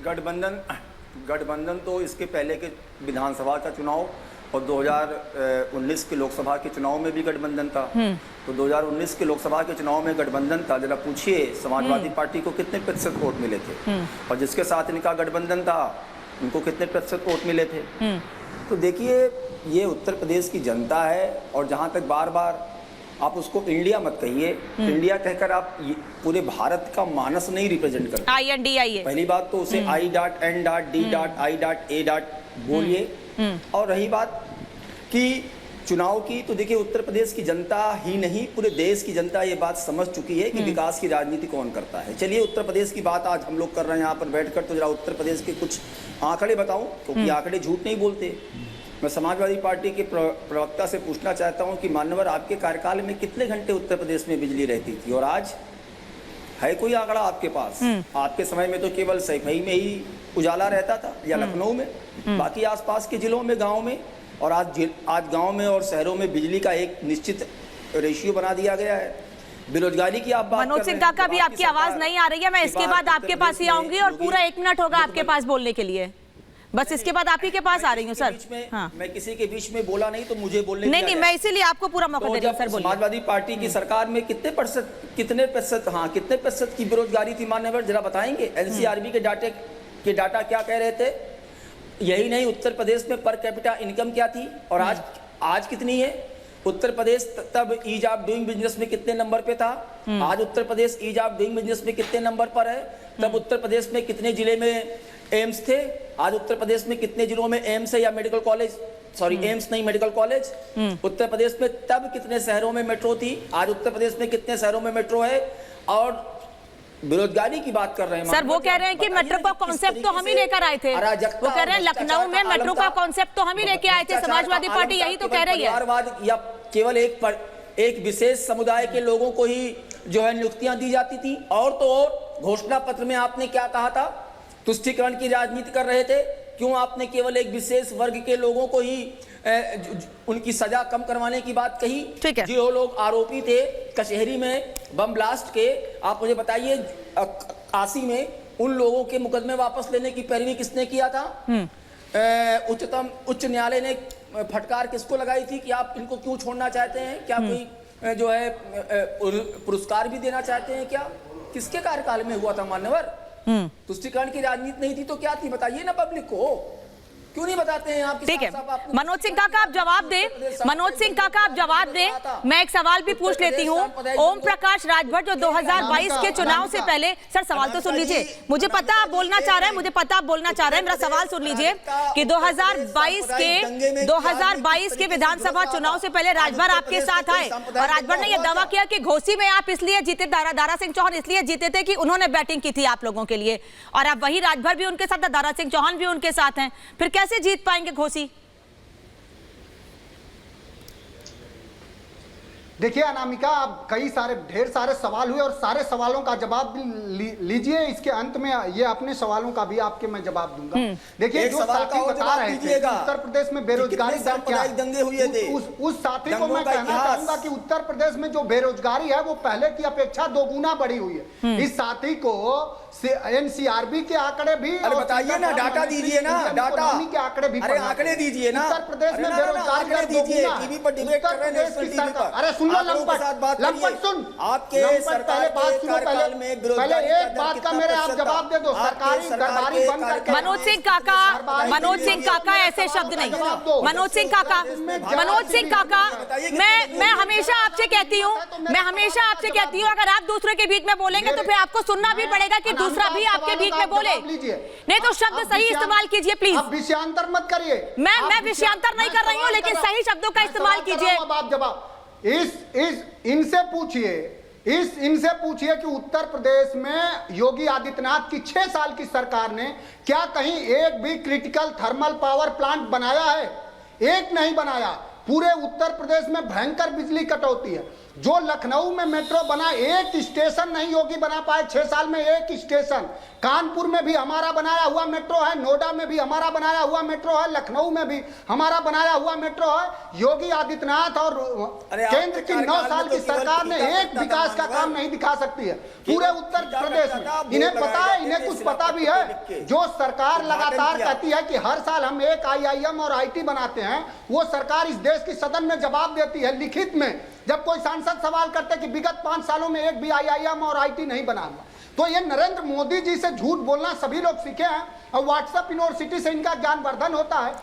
गठबंधन तो इसके पहले के विधानसभा का चुनाव और 2019 के लोकसभा के चुनाव में भी गठबंधन था। तो 2019 के लोकसभा के चुनाव में गठबंधन था, जरा पूछिए समाजवादी पार्टी को कितने प्रतिशत वोट मिले थे और जिसके साथ इनका गठबंधन था उनको कितने प्रतिशत वोट मिले थे। तो देखिए, ये उत्तर प्रदेश की जनता है और जहाँ तक बार बार आप उसको इंडिया मत कहिए, इंडिया कहकर आप पूरे भारत का मानस नहीं रिप्रेजेंट करते। INDIA पहली बात तो उसे I.N.D.I.I बोलिए। और रही बात कि चुनाव की, तो देखिए उत्तर प्रदेश की जनता ही नहीं पूरे देश की जनता ये बात समझ चुकी है कि विकास की राजनीति कौन करता है। चलिए उत्तर प्रदेश की बात आज हम लोग कर रहे हैं यहाँ पर बैठकर, तो जरा उत्तर प्रदेश के कुछ आंकड़े बताऊं, क्योंकि आंकड़े झूठ नहीं बोलते। मैं समाजवादी पार्टी के प्रवक्ता से पूछना चाहता हूं कि मान्यवर, आपके कार्यकाल में कितने घंटे उत्तर प्रदेश में बिजली रहती थी और आज है कोई आंकड़ा आपके पास? आपके समय में तो केवल सैफई में ही उजाला रहता था या लखनऊ में, बाकी आसपास के जिलों में, गांव में, और आज गांव में और शहरों में बिजली का एक निश्चित रेशियो बना दिया गया है। बेरोजगारी की आप बात मनोज सिंह काका, भी आपकी आवाज नहीं आ रही है, मैं इसके बाद आपके पास ही आऊंगी और पूरा 1 मिनट होगा आपके पास बोलने के लिए, बस इसके बाद आप ही के पास आ रही हूँ सर। हाँ। मैं किसी के बीच में बोला नहीं तो मुझे बोलने नहीं, मैं इसीलिए आपको पूरा मौका दे रही हूँ सर। समाजवादी पार्टी की सरकार में कितने प्रतिशत की बेरोजगारी थी मान्यवर, जरा बताएंगे? NCRB के डाटा क्या कह रहे थे? यही नहीं, उत्तर प्रदेश में पर कैपिटा इनकम क्या थी और आज कितनी है? उत्तर प्रदेश तब ईज ऑफ डूइंग बिजनेस में कितने नंबर पे था, आज Uttar Pradesh ease of doing business में कितने नंबर पर है? तब उत्तर प्रदेश में कितने जिले में एम्स थे, आज उत्तर प्रदेश में कितने जिलों में एम्स है या मेडिकल कॉलेज, सॉरी एम्स नहीं मेडिकल कॉलेज। उत्तर प्रदेश में तब कितने शहरों में मेट्रो थी, आज उत्तर प्रदेश में कितने शहरों में मेट्रो है? और बेरोजगारी की बात कर रहे हैं सर, वो कह रहे हैं कि मेट्रो का कॉन्सेप्ट तो हम ही लेकर आए थे। वो कह रहे हैं लखनऊ में मेट्रो का कॉन्सेप्ट तो हम ही लेके आए थे, समाजवादी पार्टी यही तो कह रही है। परिवारवाद या केवल एक विशेष समुदाय के लोगों को ही जो है नियुक्तियां दी जाती थी, और तो और घोषणा पत्र में आपने क्या कहा था? तुष्टीकरण की राजनीति कर रहे थे। क्यों आपने केवल एक विशेष वर्ग के लोगों को ही उनकी सजा कम करवाने की बात कही? जो लोग आरोपी थे कचहरी में बम ब्लास्ट के, आप मुझे बताइए 80 में उन लोगों के मुकदमे वापस लेने की पैरवी किसने किया था? उच्च न्यायालय ने फटकार किसको लगाई थी कि आप इनको क्यों छोड़ना चाहते हैं? क्या कोई जो है पुरस्कार भी देना चाहते हैं क्या? किसके कार्यकाल में हुआ था मान्यवर? तुष्टीकरण की राजनीति नहीं थी तो क्या थी, बताइए ना पब्लिक को। क्यों नहीं बताते हैं आप? ठीक है मनोज सिंह काका, आप जवाब दें। मनोज सिंह काका, आप जवाब दें। मैं एक सवाल भी पूछ लेती हूँ। ओम प्रकाश राजभर जो 2022 के चुनाव से पहले, सर सवाल तो सुन लीजिए, मुझे पता आप बोलना चाह रहे हैं, मुझे पता आप बोलना चाह रहे हैं, मेरा सवाल सुन लीजिए कि 2022 के विधानसभा चुनाव से पहले राजभर आपके साथ आए और राजभर ने यह दावा किया कि घोसी में आप इसलिए जीते, दारा सिंह चौहान इसलिए जीते थे कि उन्होंने बैटिंग की थी आप लोगों के लिए, और अब वही राजभर भी उनके साथ, दारा सिंह चौहान भी उनके साथ हैं, फिर कैसे जीत पाएंगे घोसी? देखिए अनामिका, आप ढेर सारे सवाल हुए और सारे सवालों का जवाब लीजिए। इसके अंत में ये अपने सवालों का भी आपके मैं जवाब दूंगा। देखिए जो साथी बता रहे थे उत्तर प्रदेश में बेरोजगारी दर क्या, दंगे हुए थे, उस साथी को मैं कहना चाहूंगा कि उत्तर प्रदेश में जो बेरोजगारी है वो पहले की अपेक्षा 2 गुना बढ़ी हुई है। इस साथी को NCRB के आंकड़े भी, बताइए ना, डाटा दीजिए ना, डाटा के आंकड़े भी, आंकड़े दीजिए ना। उत्तर प्रदेश में बेरोजगारी दर 2 गुना। टीवी पर डिबेट कर रहे हैं, अरे सुन लो लंपट सुन, आपके सरकार पहले एक बात का मेरे आप जवाब दे दो। सरकारी दरबारी बंद करके। मनोज सिंह काका ऐसे शब्द नहीं। मनोज सिंह काका, मैं हमेशा आपसे कहती हूँ, अगर आप दूसरे के बीच में बोलेंगे तो फिर आपको सुनना भी पड़ेगा कि दूसरा भी आपके बीच में बोले, नहीं तो शब्द सही इस्तेमाल कीजिए प्लीज। आप विषयांतर मत करिए। मैं विषयांतर नहीं कर रही हूँ, लेकिन सही शब्दों का इस्तेमाल कीजिए। आप जवाब इनसे पूछिए कि उत्तर प्रदेश में योगी आदित्यनाथ की 6 साल की सरकार ने क्या कहीं एक भी क्रिटिकल थर्मल पावर प्लांट बनाया है? एक नहीं बनाया। पूरे उत्तर प्रदेश में भयंकर बिजली कटौती है। जो लखनऊ में मेट्रो बना, एक स्टेशन नहीं योगी बना पाए 6 साल में, एक स्टेशन। कानपुर में भी हमारा बनाया हुआ मेट्रो है, नोएडा में भी हमारा बनाया हुआ मेट्रो है, लखनऊ में भी हमारा बनाया हुआ मेट्रो है। योगी आदित्यनाथ और केंद्र की 9 साल की सरकार ने एक विकास का काम नहीं दिखा सकती है पूरे उत्तर प्रदेश में। इन्हें पता है, इन्हें कुछ पता भी है, जो सरकार लगातार कहती है कि हर साल हम एक IIM और IT बनाते हैं, वो सरकार इस देश की सदन में जवाब देती है लिखित में। जब कोई सांसद सवाल करते कि विगत 5 सालों में एक भी IIM और IT नहीं बना हुआ, तो ये नरेंद्र मोदी जी से झूठ बोलना सभी लोग सीखे हैं और व्हाट्सएप यूनिवर्सिटी से इनका ज्ञानवर्धन होता है।